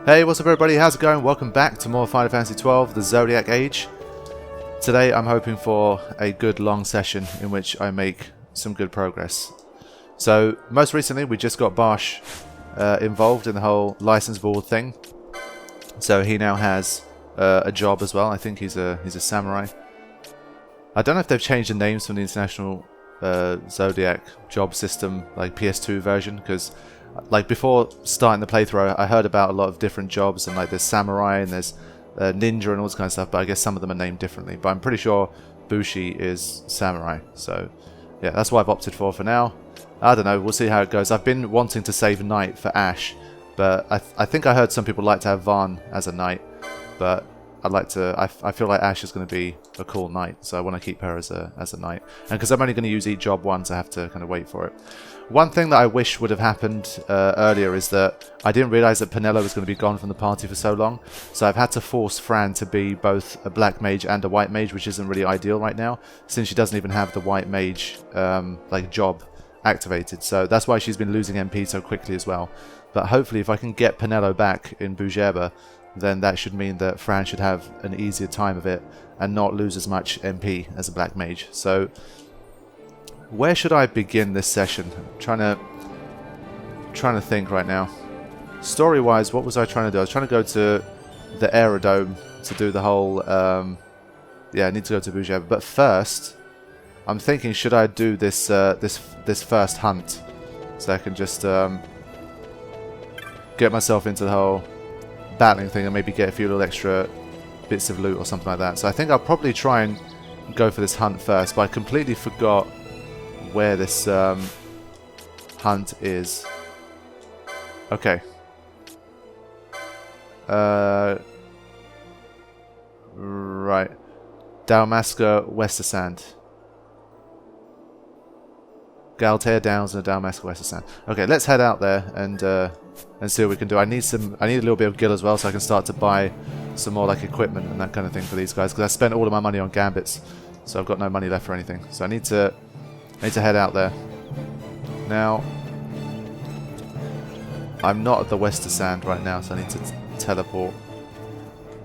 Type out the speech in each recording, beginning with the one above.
Hey, what's up everybody, how's it going? Welcome back to more Final Fantasy XII The Zodiac Age. Today I'm hoping for a good long session in which I make some good progress. So, most recently we just got Barsh involved in the whole license board thing. So he now has a job as well. I think he's a samurai. I don't know if they've changed the names from the international Zodiac job system, like PS2 version, because like before starting the playthrough I heard about a lot of different jobs, and like there's samurai and there's ninja and all this kind of stuff, but I guess some of them are named differently. But I'm pretty sure Bushi is samurai, so yeah, that's what I've opted for now. I don't know, we'll see how it goes. I've been wanting to save knight for Ash, but I think I heard some people like to have Vaan as a knight, but I'd like to. I feel like Ash is going to be a cool knight, so I want to keep her as a knight. And because I'm only going to use each job once, I have to kind of wait for it. One thing that I wish would have happened earlier is that I didn't realise that Penelo was going to be gone from the party for so long, so I've had to force Fran to be both a black mage and a white mage, which isn't really ideal right now, since she doesn't even have the white mage like job activated. So that's why she's been losing MP so quickly as well. But hopefully, if I can get Penelo back in Bhujerba, then that should mean that Fran should have an easier time of it and not lose as much MP as a black mage. So where should I begin this session? I'm trying to think right now. Story-wise, what was I trying to do? I was trying to go to the Aerodrome to do the whole... yeah, I need to go to Bhujerba. But first, I'm thinking, should I do this this first hunt? So I can just get myself into the whole battling thing and maybe get a few little extra bits of loot or something like that. So I think I'll probably try and go for this hunt first, but I completely forgot where this hunt is. Okay. Right. Dalmasca Westersand. Galtea Downs and Dalmasca Westersand. Okay, let's head out there and see what we can do. I need a little bit of gil as well, so I can start to buy some more like equipment and that kind of thing for these guys, because I spent all of my money on Gambits, so I've got no money left for anything. So I need to head out there. Now, I'm not at the Westersand right now, so I need to teleport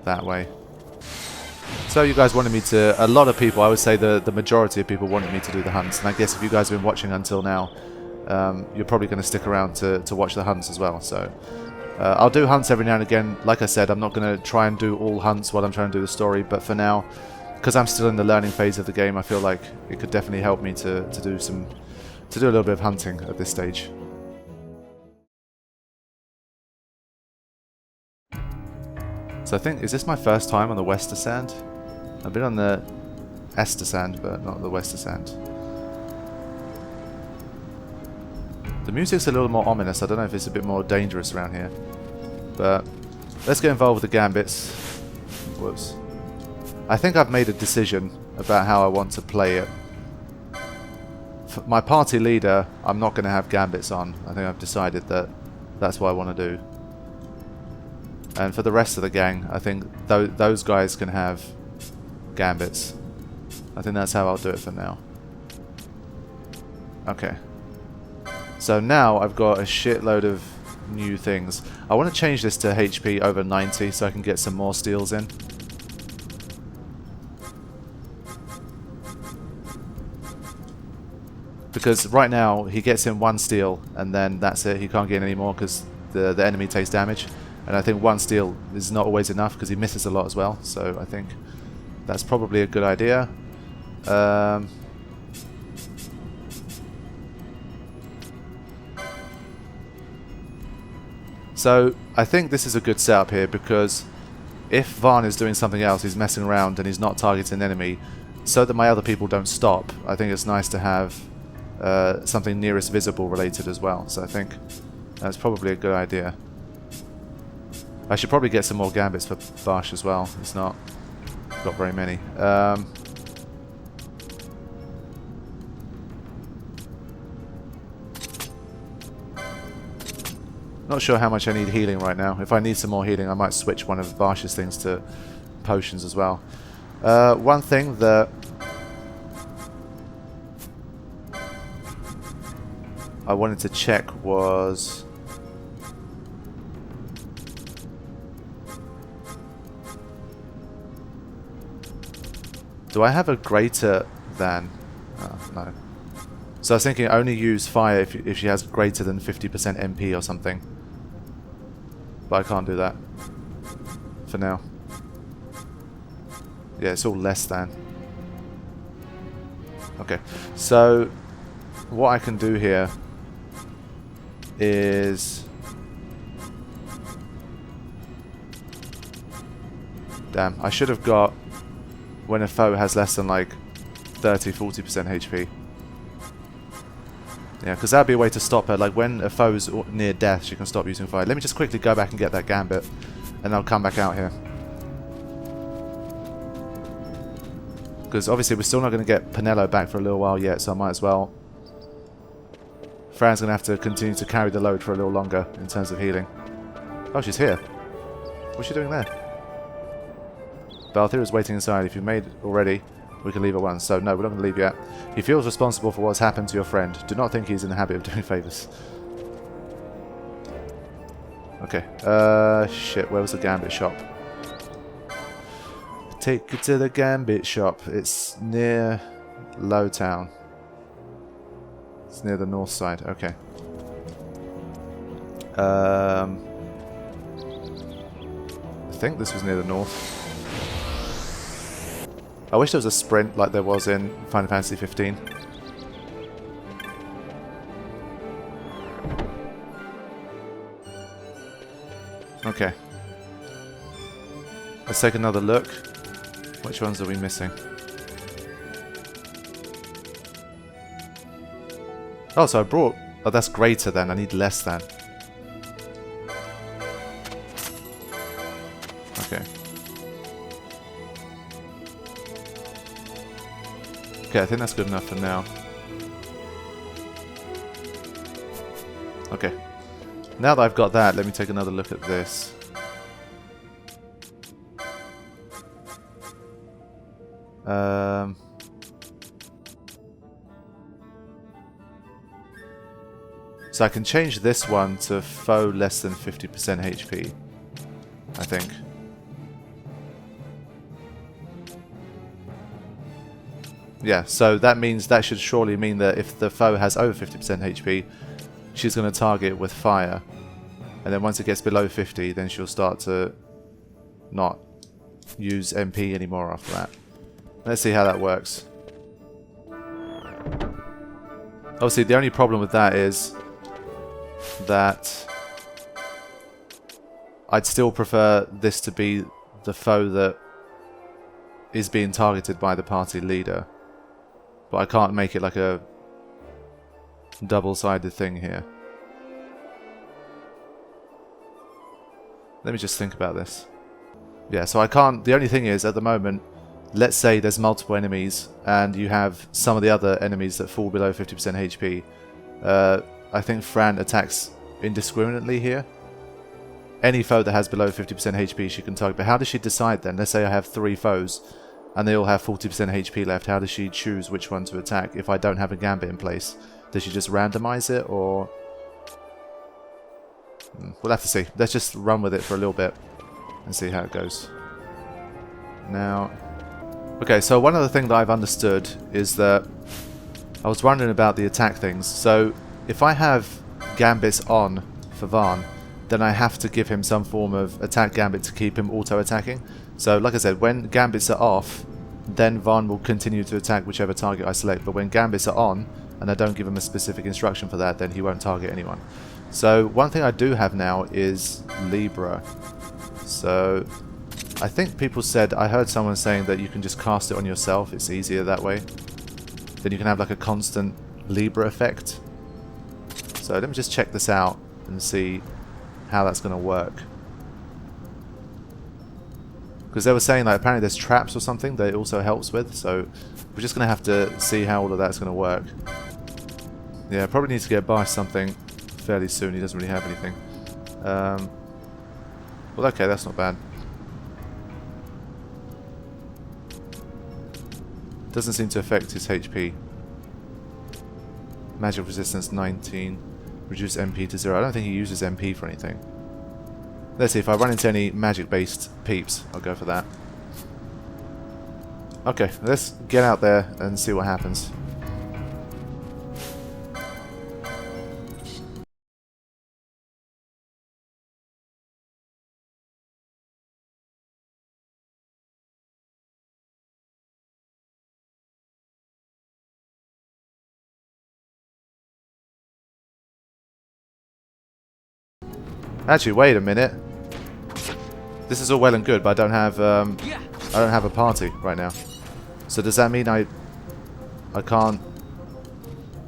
that way. So you guys wanted me to, a lot of people, I would say the majority of people wanted me to do the hunts, and I guess if you guys have been watching until now, you're probably going to stick around to watch the hunts as well. So I'll do hunts every now and again. Like I said, I'm not going to try and do all hunts while I'm trying to do the story, but for now, because I'm still in the learning phase of the game, I feel like it could definitely help me to do a little bit of hunting at this stage. So I think, is this my first time on the Westersand? I've been on the Estersand, but not the Westersand. The music's a little more ominous. I don't know if it's a bit more dangerous around here. But let's get involved with the Gambits. Whoops. I think I've made a decision about how I want to play it. For my party leader, I'm not going to have Gambits on. I think I've decided that that's what I want to do. And for the rest of the gang, I think those guys can have Gambits. I think that's how I'll do it for now. Okay. So now I've got a shitload of new things. I want to change this to HP over 90 so I can get some more steals in. Because right now he gets in one steal and then that's it. He can't get in any more because the enemy takes damage. And I think one steal is not always enough because he misses a lot as well. So I think that's probably a good idea. So I think this is a good setup here, because if Vaan is doing something else, he's messing around and he's not targeting an enemy, so that my other people don't stop, I think it's nice to have something nearest visible related as well. So I think that's probably a good idea. I should probably get some more Gambits for Barsh as well. He's not got very many. Not sure how much I need healing right now. If I need some more healing, I might switch one of Barsh's things to potions as well. One thing that I wanted to check was Do I have a greater than? Oh, no. So I was thinking only use fire if she has greater than 50% MP or something. But I can't do that. For now. Yeah, it's all less than. Okay. So what I can do here is... Damn, I should have got when a foe has less than like 30-40% HP. Yeah, because that would be a way to stop her. Like when a foe's near death, she can stop using fire. Let me just quickly go back and get that Gambit, and I'll come back out here. Because obviously we're still not going to get Penelo back for a little while yet, so I might as well. Fran's going to have to continue to carry the load for a little longer in terms of healing. Oh, she's here. What's she doing there? Balthier is waiting inside. If you've made it already, we can leave at once. So no, we're not going to leave yet. He feels responsible for what's happened to your friend. Do not think he's in the habit of doing favours. Okay. Shit. Where was the Gambit shop? Take it to the Gambit shop. It's near Lowtown. It's near the north side. Okay. I think this was near the north. I wish there was a sprint like there was in Final Fantasy XV. Okay. Let's take another look. Which ones are we missing? Oh, so I brought... Oh, that's greater than. I need less than. Okay. Okay, I think that's good enough for now. Okay. Now that I've got that, let me take another look at this. So I can change this one to foe less than 50% HP, I think. Yeah, so that means that should surely mean that if the foe has over 50% HP, she's going to target with fire. And then once it gets below 50, then she'll start to not use MP anymore after that. Let's see how that works. Obviously, the only problem with that is that I'd still prefer this to be the foe that is being targeted by the party leader. But I can't make it like a double-sided thing here. Let me just think about this. Yeah, so I can't... The only thing is, at the moment, let's say there's multiple enemies, and you have some of the other enemies that fall below 50% HP. I think Fran attacks indiscriminately here. Any foe that has below 50% HP she can target. But how does she decide then? Let's say I have 3 foes, and they all have 40% HP left. How does she choose which one to attack if I don't have a Gambit in place? Does she just randomize it, or... We'll have to see. Let's just run with it for a little bit and see how it goes. Now... Okay, so one other thing that I've understood is that I was wondering about the attack things. So if I have Gambits on for Varn, then I have to give him some form of attack Gambit to keep him auto-attacking. So like I said, when Gambits are off, then Varn will continue to attack whichever target I select. But when Gambits are on, and I don't give him a specific instruction for that, then he won't target anyone. So one thing I do have now is Libra. So I think people said, I heard someone saying that you can just cast it on yourself, it's easier that way. Then you can have like a constant Libra effect. So let me just check this out and see how that's going to work. Because they were saying like apparently there's traps or something that it also helps with, so we're just going to have to see how all of that's going to work. Yeah, probably need to get Barsh something fairly soon, he doesn't really have anything. Well, okay, that's not bad. Doesn't seem to affect his HP. Magic resistance 19. Reduce MP to 0. I don't think he uses MP for anything. Let's see, if I run into any magic based peeps, I'll go for that. Okay, let's get out there and see what happens. Actually, wait a minute. This is all well and good, but I don't have a party right now. So does that mean I can't?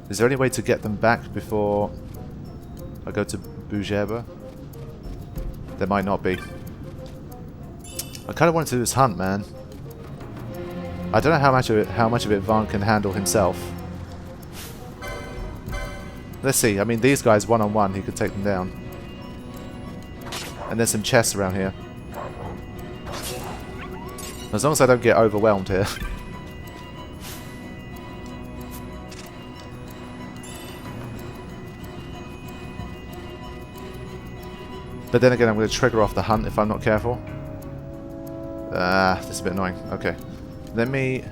Is there any way to get them back before I go to Bhujerba? There might not be. I kind of want to do this hunt, man. I don't know how much of it Vaughn can handle himself. Let's see. I mean, these guys one-on-one, he could take them down. And there's some chests around here. As long as I don't get overwhelmed here. But then again, I'm going to trigger off the hunt if I'm not careful. This is a bit annoying. Okay. Let me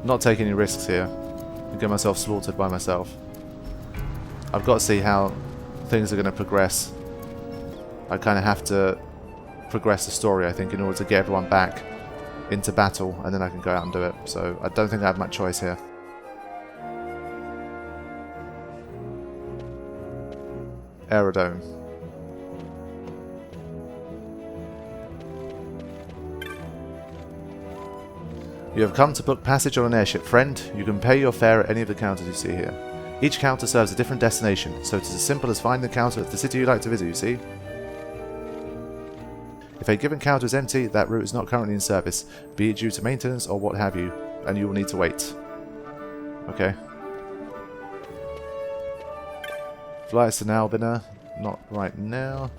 not take any risks here and get myself slaughtered by myself. I've got to see how things are going to progress. I kind of have to progress the story, I think, in order to get everyone back into battle, and then I can go out and do it. So I don't think I have much choice here. Aerodrome. You have come to book passage on an airship. Friend, you can pay your fare at any of the counters you see here. Each counter serves a different destination, so it is as simple as finding the counter at the city you'd like to visit, you see. If a given counter is empty, that route is not currently in service, be it due to maintenance or what have you, and you will need to wait. Okay. Flights to Albina, not right now.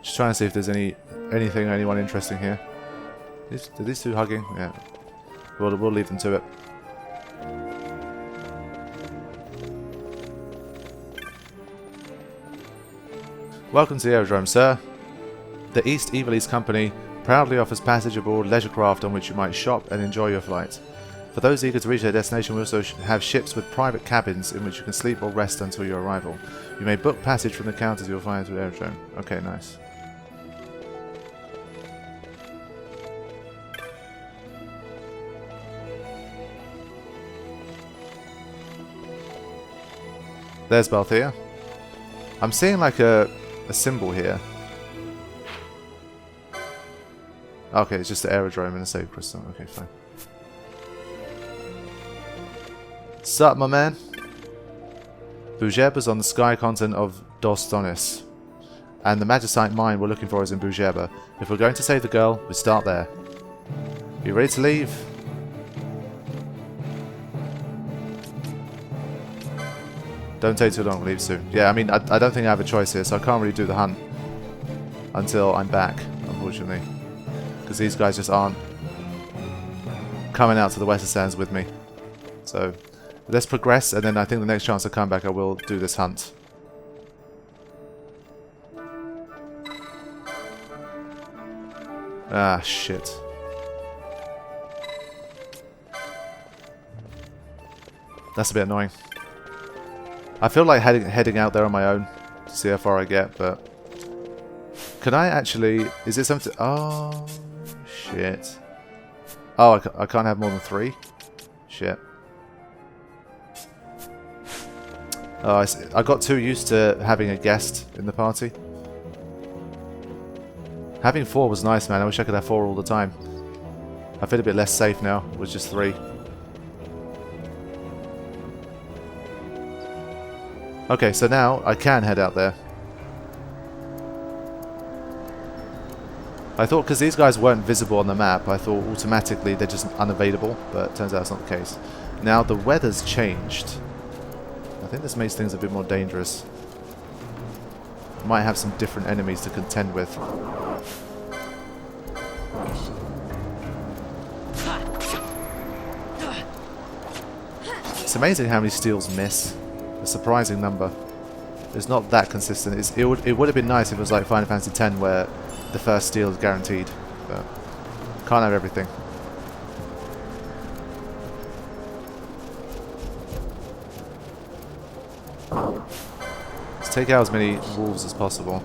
Just trying to see if there's anything or anyone interesting here. Are these two hugging? Yeah. We'll leave them to it. Welcome to the Aerodrome, sir. The East Evilise Company proudly offers passage aboard leisure craft on which you might shop and enjoy your flight. For those eager to reach their destination, we also have ships with private cabins in which you can sleep or rest until your arrival. You may book passage from the counters you'll find at the Aerodrome. Okay, nice. There's Balthea. I'm seeing like a symbol here. Okay, it's just the aerodrome and a save crystal. Okay, fine. Sup, my man? Bhujerba's on the sky continent of Dostonis. And the Magicite mine we're looking for is in Bhujerba. If we're going to save the girl, we start there. You ready to leave? Don't take too long, leave soon. Yeah, I mean, I don't think I have a choice here, so I can't really do the hunt until I'm back, unfortunately. Because these guys just aren't coming out to the Western Sands with me. So, let's progress, and then I think the next chance I come back I will do this hunt. Ah, shit. That's a bit annoying. I feel like heading out there on my own to see how far I get, but... Can I actually... Is it something... Oh, shit. Oh, I can't have more than 3? Shit. Oh, I got too used to having a guest in the party. Having 4 was nice, man. I wish I could have 4 all the time. I feel a bit less safe now with just 3. Okay, so now I can head out there. I thought, because these guys weren't visible on the map, I thought automatically they're just unavailable, but it turns out that's not the case. Now the weather's changed. I think this makes things a bit more dangerous. Might have some different enemies to contend with. It's amazing how many steals miss. A surprising number. It's not that consistent. It would have been nice if it was like Final Fantasy X where the first steal is guaranteed, but can't have everything. Let's take out as many wolves as possible.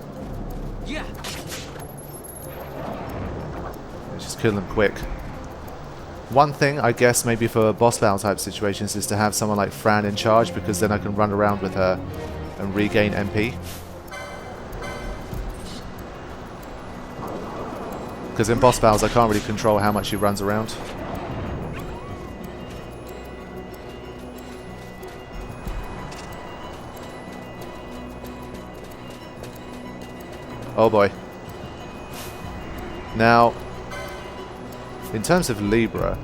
Yeah. Just kill them quick. One thing, I guess, maybe for boss battle type situations is to have someone like Fran in charge, because then I can run around with her and regain MP. Because in boss battles I can't really control how much she runs around. Oh boy. Now, in terms of Libra,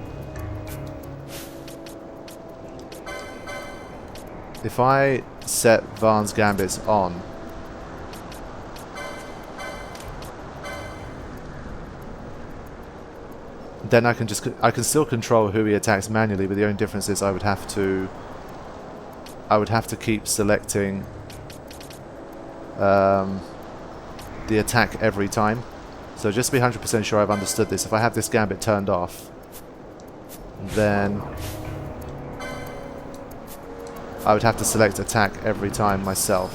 if I set Vaughn's Gambits on, then I can still control who he attacks manually, but the only difference is I would have to keep selecting the attack every time. So just to be 100% sure I've understood this, if I have this Gambit turned off, then I would have to select attack every time myself.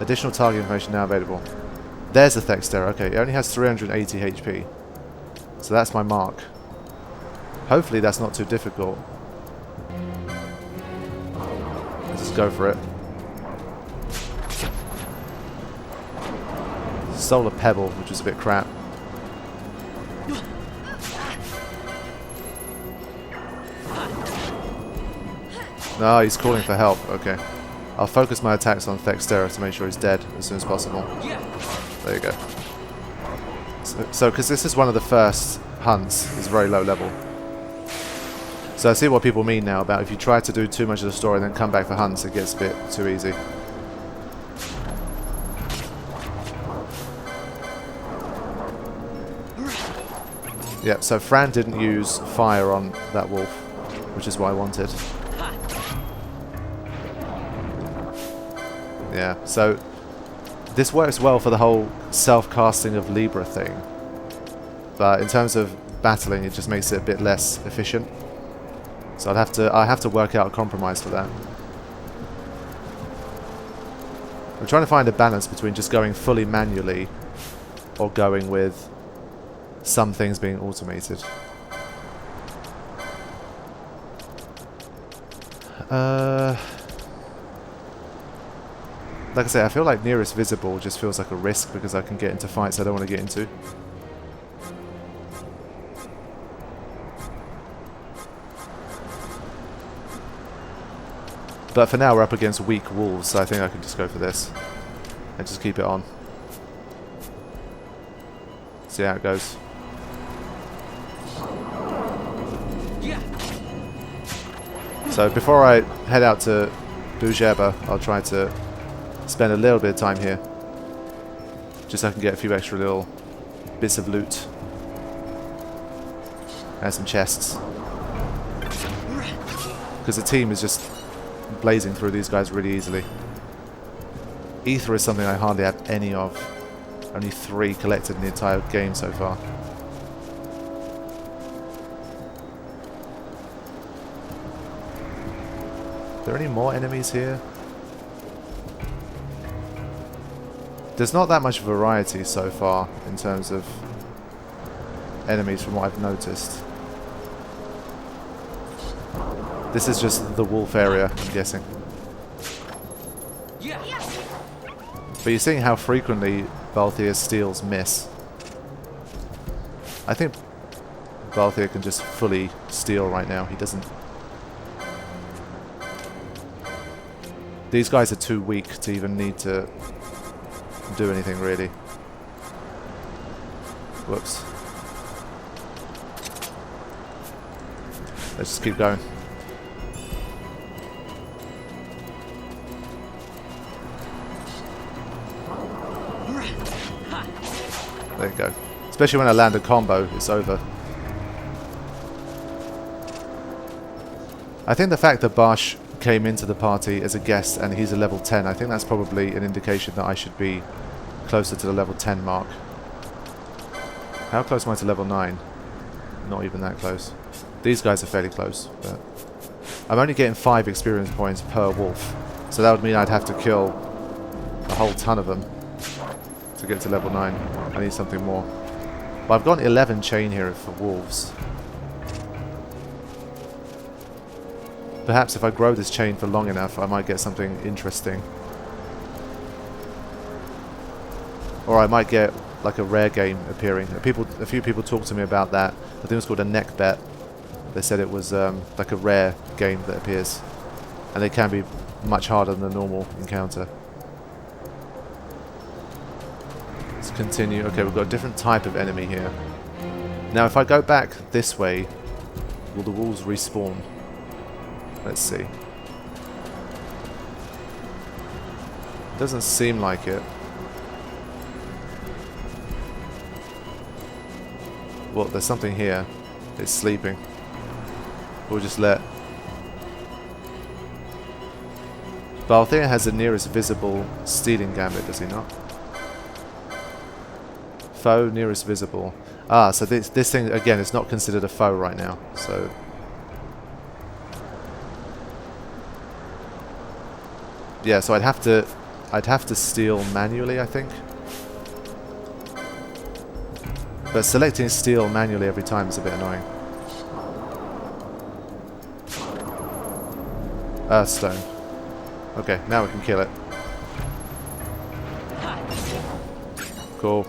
Additional target information now available. There's the Thextera. Okay, it only has 380 HP. So that's my mark. Hopefully that's not too difficult. Let's just go for it. Stole a pebble, which was a bit crap. No, he's calling for help. Okay. I'll focus my attacks on Thextera to make sure he's dead as soon as possible. There you go. So because this is one of the first hunts, it's very low level. So I see what people mean now about if you try to do too much of the story and then come back for hunts, it gets a bit too easy. Yeah, so Fran didn't use fire on that wolf, which is what I wanted. Yeah, so this works well for the whole self-casting of Libra thing, but in terms of battling, it just makes it a bit less efficient. So I have to work out a compromise for that. I'm trying to find a balance between just going fully manually or going with some things being automated. Like I say, I feel like nearest visible just feels like a risk because I can get into fights I don't want to get into. But for now we're up against weak wolves, so I think I can just go for this and just keep it on. See how it goes. So before I head out to Bhujerba, I'll try to spend a little bit of time here, just so I can get a few extra little bits of loot and some chests, because the team is just blazing through these guys really easily. Ether is something I hardly have any of. Only 3 collected in the entire game so far. Are there any more enemies here? There's not that much variety so far in terms of enemies from what I've noticed. This is just the wolf area, I'm guessing. But you're seeing how frequently Balthier's steals miss. I think Balthier can just fully steal right now. He doesn't... These guys are too weak to even need to do anything really. Whoops. Let's just keep going. There you go. Especially when I land a combo, it's over. I think the fact that Barsh came into the party as a guest and he's a level 10, I think that's probably an indication that I should be closer to the level 10 mark. How close am I to level 9? Not even that close. These guys are fairly close, but I'm only getting 5 experience points per wolf, so that would mean I'd have to kill a whole ton of them to get to level 9. I need something more. But I've got 11 chain here for wolves. Perhaps if I grow this chain for long enough, I might get something interesting. Or I might get like a rare game appearing. A few people talked to me about that. I think it was called a neck bet. They said it was like a rare game that appears. And they can be much harder than a normal encounter. Let's continue. Okay, we've got a different type of enemy here. Now if I go back this way, will the wolves respawn? Let's see. Doesn't seem like it. Well, there's something here. It's sleeping. We'll just let... Balthier has the nearest visible stealing gambit, does he not? Foe nearest visible. Ah, so this thing, again, is not considered a foe right now. So... yeah, so I'd have to steal manually, I think. But selecting steal manually every time is a bit annoying. Earthstone. Okay, now we can kill it. Cool.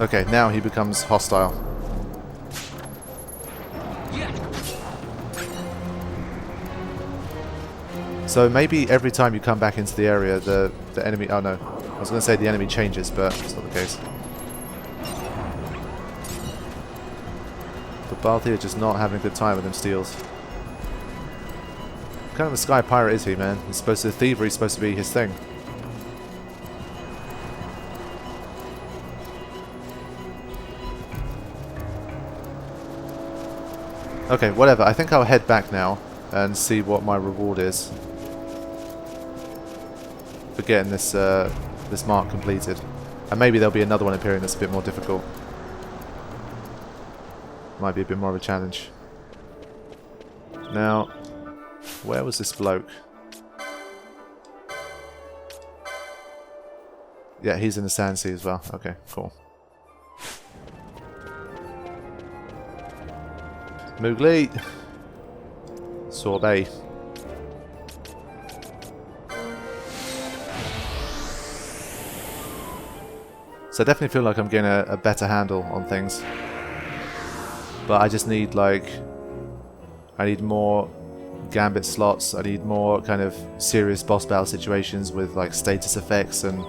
Okay, now he becomes hostile. So maybe every time you come back into the area, the enemy... oh no, I was going to say the enemy changes, but it's not the case. But Balthier just not having a good time with them steals. What kind of a sky pirate is he, man? He's supposed to... thievery is supposed to be his thing. Okay, whatever. I think I'll head back now and see what my reward is for getting this this mark completed. And maybe there'll be another one appearing that's a bit more difficult. Might be a bit more of a challenge. Now, where was this bloke? Yeah, he's in the Sand Sea as well. Okay, cool. Moogly! Sorbet. So I definitely feel like I'm getting a better handle on things. But I just need, like... I need more Gambit slots. I need more kind of serious boss battle situations with, like, status effects and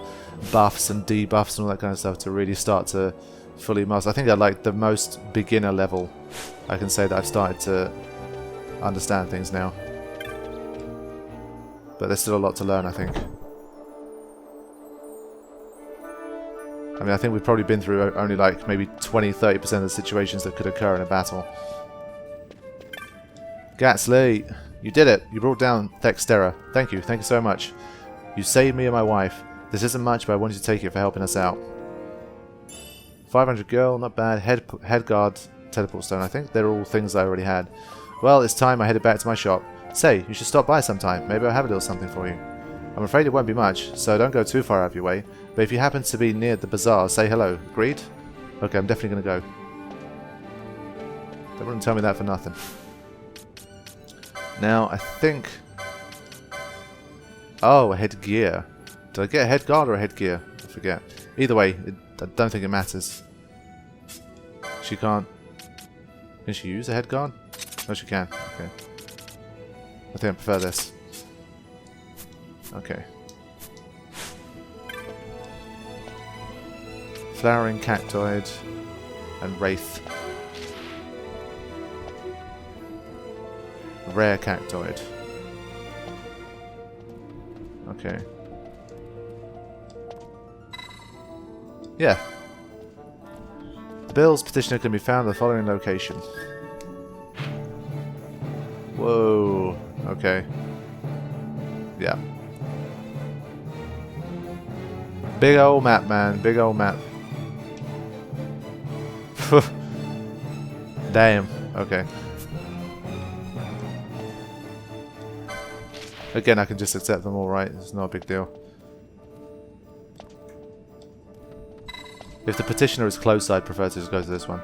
buffs and debuffs and all that kind of stuff to really start to fully master. I think at, like, the most beginner level, I can say that I've started to understand things now. But there's still a lot to learn, I think. I mean, I think we've probably been through only like maybe 20-30% of the situations that could occur in a battle. Gatsley, you did it. You brought down Thextera. Thank you so much. You saved me and my wife. This isn't much, but I wanted to take it for helping us out. 500 girl, not bad. Head guard, teleport stone. I think they're all things I already had. Well, it's time I headed back to my shop. Say, you should stop by sometime. Maybe I'll have a little something for you. I'm afraid it won't be much, so don't go too far out of your way. But if you happen to be near the bazaar, say hello. Agreed? Okay, I'm definitely going to go. They wouldn't tell me that for nothing. Now, I think... oh, a headgear. Did I get a head guard or a headgear? I forget. Either way, I don't think it matters. She can't... can she use a head guard? No, she can. Okay. I think I prefer this. Okay. Flowering Cactoid and Wraith. Rare cactoid. Okay. Yeah. The bill's petitioner can be found at the following location. Whoa. Okay. Yeah. Big old map, man. Big old map. Damn. Okay. Again, I can just accept them all, right? It's not a big deal. If the petitioner is close, I'd prefer to just go to this one.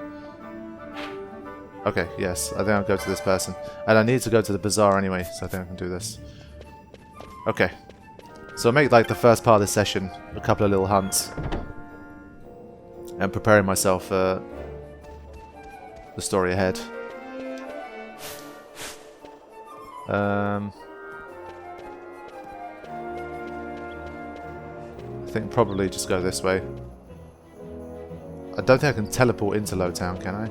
Okay, yes. I think I'll go to this person. And I need to go to the bazaar anyway, so I think I can do this. Okay. So I'll make like the first part of this session a couple of little hunts. And preparing myself for the story ahead. I think probably just go this way. I don't think I can teleport into Lowtown, can I?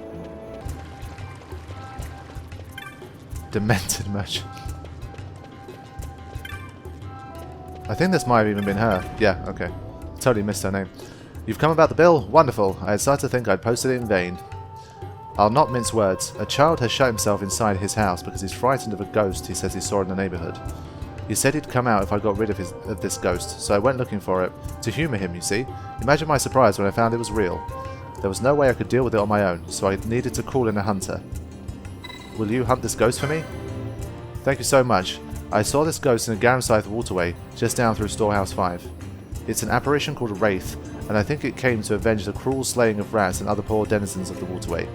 Demented merchant. I think this might have even been her. Yeah, okay. Totally missed her name. You've come about the bill? Wonderful. I had started to think I'd posted it in vain. I'll not mince words. A child has shut himself inside his house because he's frightened of a ghost he says he saw in the neighbourhood. He said he'd come out if I got rid of this ghost, so I went looking for it. To humour him, you see. Imagine my surprise when I found it was real. There was no way I could deal with it on my own, so I needed to call in a hunter. Will you hunt this ghost for me? Thank you so much. I saw this ghost in a Gambit waterway, just down through Storehouse 5. It's an apparition called a Wraith, and I think it came to avenge the cruel slaying of rats and other poor denizens of the waterway.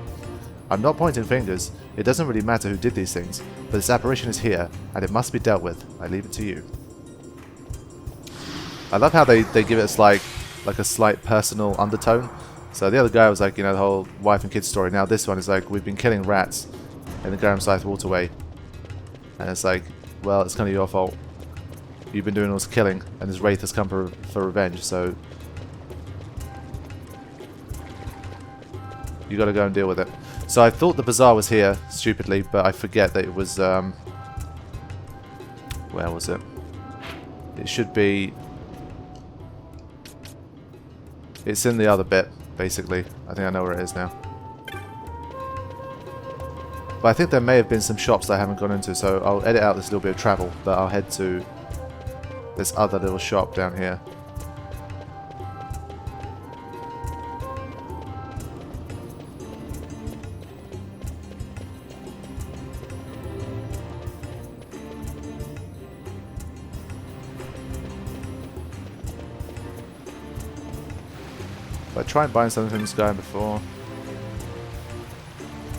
I'm not pointing fingers, it doesn't really matter who did these things, but this apparition is here, and it must be dealt with. I leave it to you. I love how they give it like a slight personal undertone. So the other guy was like, you know, the whole wife and kids story. Now this one is like, we've been killing rats in the Gambit waterway. And it's like, well, it's kind of your fault. You've been doing all this killing, and this Wraith has come for revenge, so you gotta go and deal with it. So I thought the bazaar was here, stupidly, but I forget that it was, where was it? It should be, it's in the other bit, basically. I think I know where it is now. But I think there may have been some shops that I haven't gone into, so I'll edit out this little bit of travel, but I'll head to this other little shop down here. But I tried buying something from this guy before.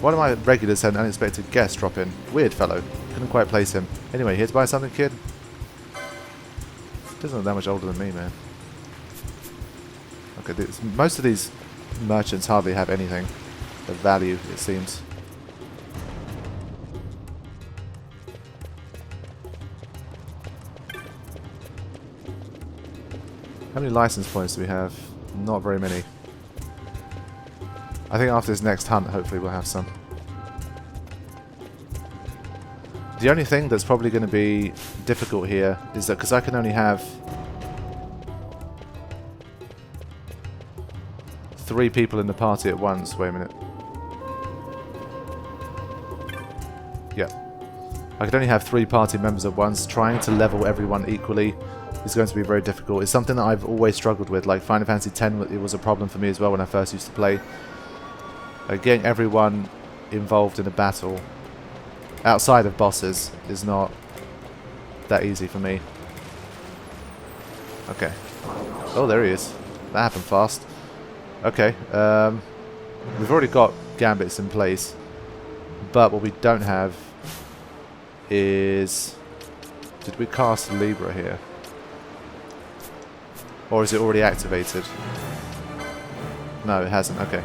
One of my regulars had an unexpected guest drop in. Weird fellow. Couldn't quite place him. Anyway, here to buy something, kid? Doesn't look that much older than me, man. Okay, most of these merchants hardly have anything of value, it seems. How many license points do we have? Not very many. I think after this next hunt, hopefully we'll have some. The only thing that's probably going to be difficult here is that because I can only have 3 people in the party at once. Wait a minute. Yeah. I can only have 3 party members at once. Trying to level everyone equally is going to be very difficult. It's something that I've always struggled with. Like Final Fantasy X, it was a problem for me as well when I first used to play. Getting everyone involved in a battle outside of bosses is not that easy for me. Okay. Oh, there he is. That happened fast. Okay. We've already got Gambits in place. But what we don't have is... Did we cast Libra here? Or is it already activated? No, it hasn't. Okay.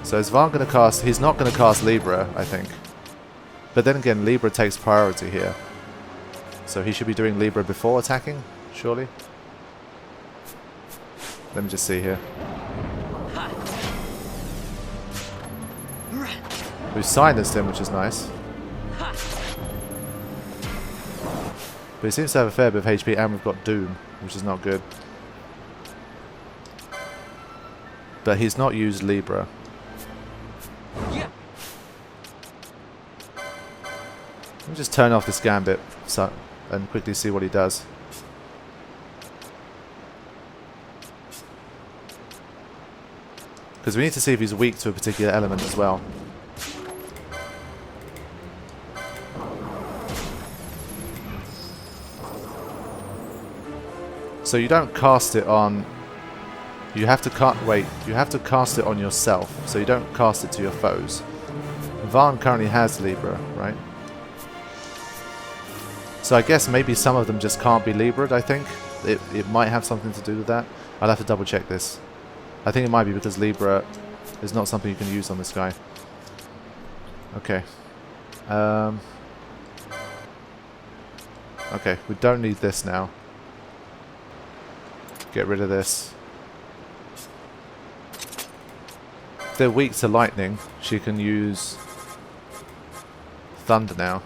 So is Vaan going to cast... He's not going to cast Libra, I think. But then again, Libra takes priority here. So he should be doing Libra before attacking, surely? Let me just see here. We've silenced him, which is nice. But he seems to have a fair bit of HP, and we've got Doom, which is not good. But he's not used Libra. Let me just turn off this Gambit and quickly see what he does. Because we need to see if he's weak to a particular element as well. So you don't cast it on... You have to you have to cast it on yourself, so you don't cast it to your foes. Varn currently has Libra, right? So I guess maybe some of them just can't be Libra'd, I think. It might have something to do with that. I'll have to double check this. I think it might be because Libra is not something you can use on this guy. Okay. Okay, we don't need this now. Get rid of this. If they're weak to lightning, she can use thunder now.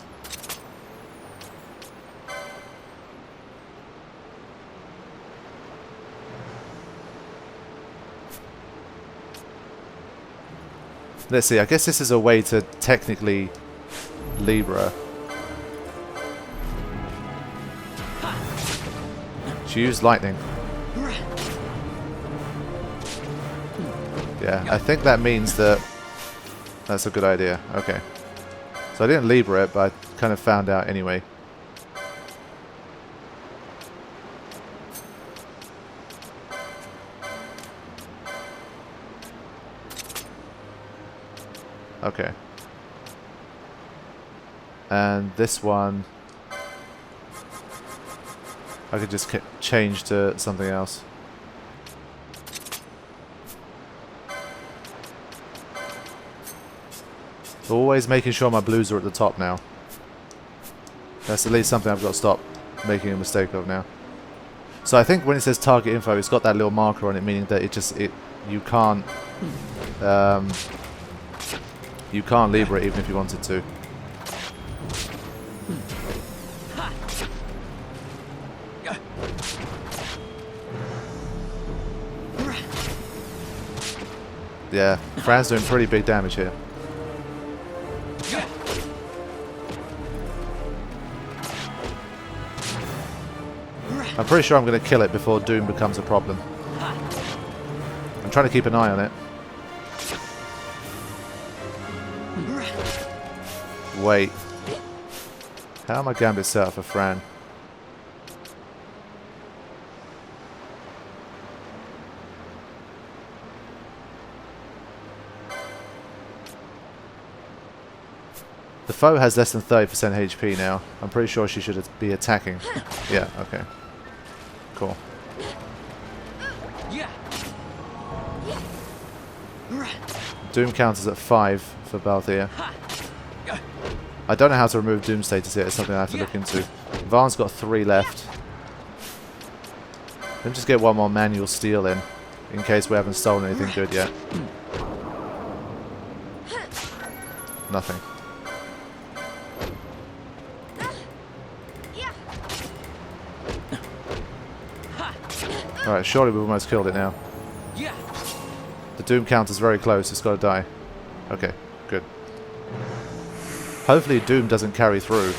Let's see, I guess this is a way to technically Libra. She used lightning. Yeah, I think that means that that's a good idea. Okay. So I didn't Libra it, but I kind of found out anyway. Okay. And this one I could just change to something else. Always making sure my blues are at the top now. That's at least something I've got to stop making a mistake of now. So I think when it says target info, it's got that little marker on it, meaning that you can't Libra it even if you wanted to. Yeah, Fran's doing pretty big damage here. I'm pretty sure I'm going to kill it before Doom becomes a problem. I'm trying to keep an eye on it. Wait. How am I Gambit set up for Fran? The foe has less than 30% HP now. I'm pretty sure she should be attacking. Yeah, okay. Cool. Doom counters at 5 for Balthier. I don't know how to remove Doom status yet. It's something I have to look into. Varn's got 3 left. Let me just get one more manual steal in case we haven't stolen anything good yet. Nothing. Alright, surely we've almost killed it now. The Doom counter's very close, it's got to die. Okay, good. Hopefully Doom doesn't carry through.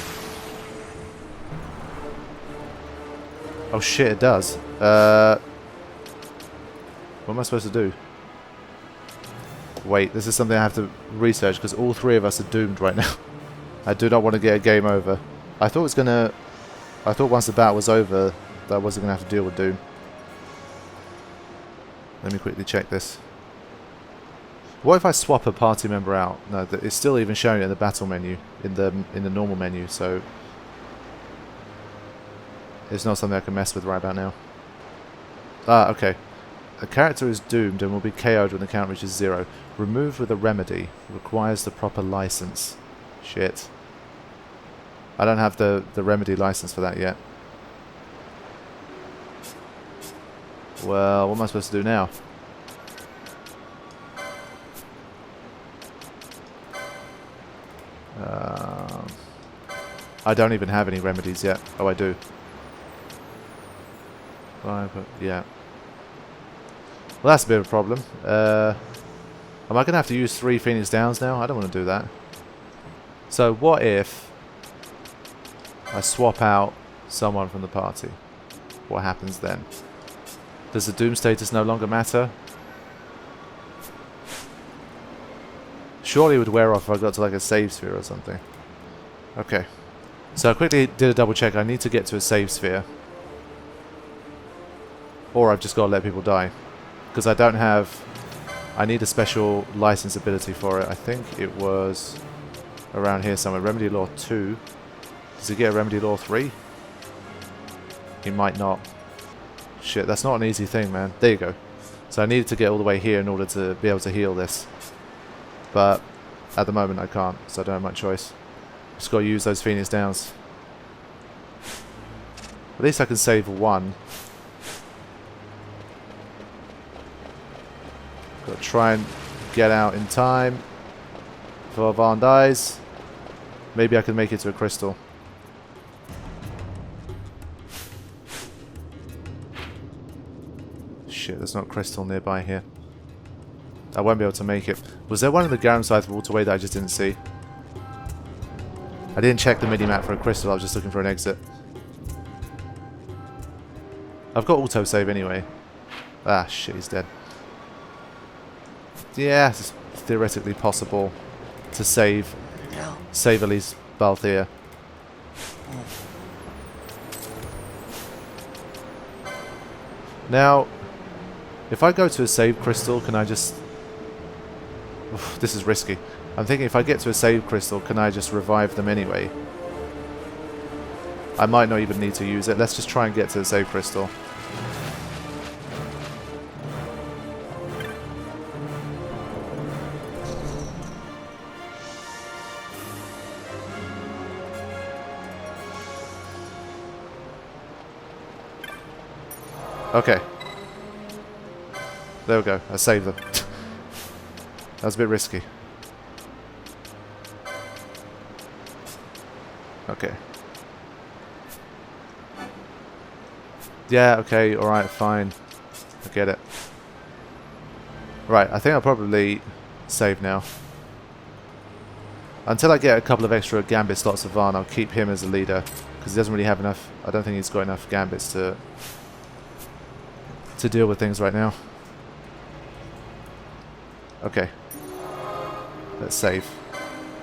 Oh shit, it does. What am I supposed to do? Wait, this is something I have to research because all 3 of us are doomed right now. I do not want to get a game over. I thought once the battle was over that I wasn't going to have to deal with Doom. Let me quickly check this. What if I swap a party member out? No, it's still even showing it in the battle menu, in the normal menu, so it's not something I can mess with right about now. Ah, okay. A character is doomed and will be KO'd when the count reaches 0. Removed with a remedy. Requires the proper license. Shit. I don't have the remedy license for that yet. Well, what am I supposed to do now? I don't even have any remedies yet. Oh, I do. Yeah. Well, that's a bit of a problem. Am I going to have to use 3 Phoenix Downs now? I don't want to do that. So what if I swap out someone from the party? What happens then? Does the Doom status no longer matter? Surely it would wear off if I got to like a save sphere or something. Okay. So I quickly did a double check. I need to get to a save sphere. Or I've just got to let people die. Because I don't have... I need a special license ability for it. I think it was around here somewhere. Remedy Law 2. Does he get a Remedy Law 3? He might not. Shit, that's not an easy thing, man. There you go. So I needed to get all the way here in order to be able to heal this. But at the moment I can't, so I don't have much choice. Just got to use those Phoenix Downs. At least I can save 1. Got to try and get out in time before Varn dies. Maybe I can make it to a crystal. Shit, there's not a crystal nearby here. I won't be able to make it. Was there one in the Garam side of the waterway that I just didn't see? I didn't check the mini-map for a crystal, I was just looking for an exit. I've got autosave anyway. Ah, shit, he's dead. Yeah, it's theoretically possible to save at least Balthier. Now, if I go to a save crystal, can I just... Oof, this is risky. I'm thinking if I get to a save crystal, can I just revive them anyway? I might not even need to use it. Let's just try and get to the save crystal. Okay. There we go. I saved them. That was a bit risky. Okay. Yeah, okay, alright, fine. I get it. Right, I think I'll probably save now. Until I get a couple of extra Gambit slots of Varn, I'll keep him as a leader. Because he doesn't really have enough... I don't think he's got enough Gambits to deal with things right now. Okay. Let's save.